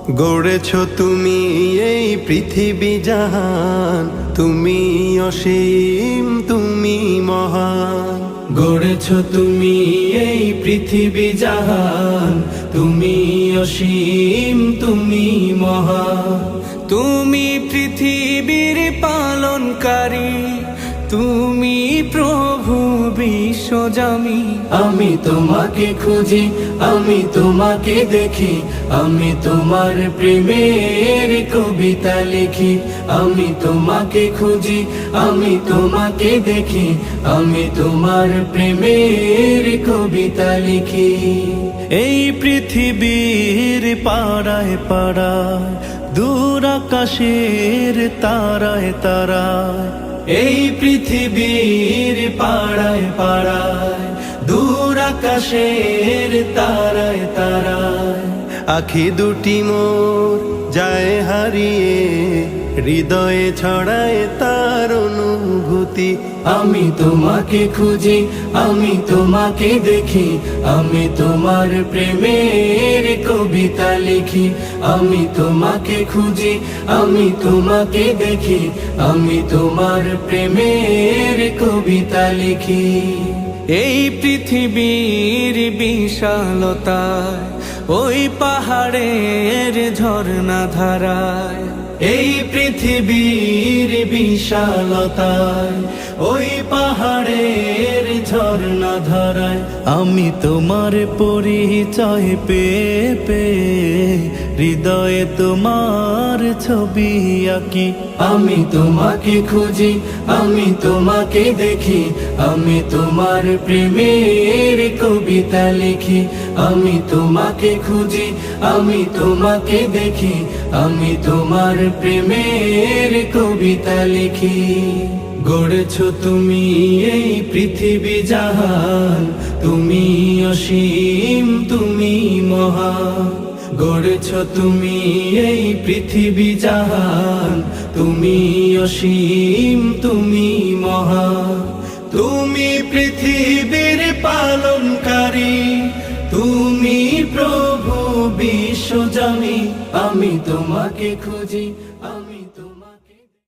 গড়েছ তুমি এই পৃথিবী জাহান, তুমি অসীম, তুমি মহান। গড়েছ তুমি এই পৃথিবী জাহান, তুমি অসীম, তুমি মহান। তুমি পৃথিবীর পালনকারী, তুমি প্রভু বিশ্বজামি। আমি তোমাকে খুঁজি, আমি তোমাকে দেখি, আমি তোমার প্রেমের কবিতা লিখি। আমি তোমাকে খুঁজি, আমি তোমাকে দেখি, আমি তোমার প্রেমের কবিতা লিখি। এই পৃথিবীর পাড়ায় পাড়ায়, দূর আকাশের তারায় তারায়, এই পৃথিবীর পাড়ায় পাড়ায়, দূর আকাশের তারায় তারায়, আখি দুটি মোর যায় হারিয়ে, হৃদয়ে ছড়ায় তার অনুভূতি। আমি তোমাকে খুঁজি, আমি তোমাকে দেখি, আমি তোমার প্রেমের কবিতা লিখি। আমি তোমাকে খুঁজি, আমি তোমাকে দেখি, আমি তোমার প্রেমের কবিতা লিখি। এই পৃথিবীর বিশালতায়, ওই পাহাড়ের ঝর্ণা ধারায়, এই পৃথিবীর বিশালতায়, ওই পাহাড়ের ঝর্ণা ধারায়, আমি তোমার পরিচয় পেয়ে পেয়ে, হৃদয়ে তোমার ছবি আঁকি। আমি তোমাকে খুঁজি, আমি তোমাকে দেখি, আমি তোমার প্রেমের কবিতা লিখি। আমি তোমাকে খুঁজি, আমি তোমাকে দেখি, আমি তোমার প্রেমের কবিতা লিখি। গড়েছ তুমি এই পৃথিবী জাহান, তুমি অসীম, তুমি মহান। গড়েছ তুমি এই পৃথিবী জাহান, তুমি অসীম, তুমি মহান। তুমি পৃথিবীর পালনকারী, তুমি প্রভু বিশ্বজামি। আমি তোমাকে খুঁজি।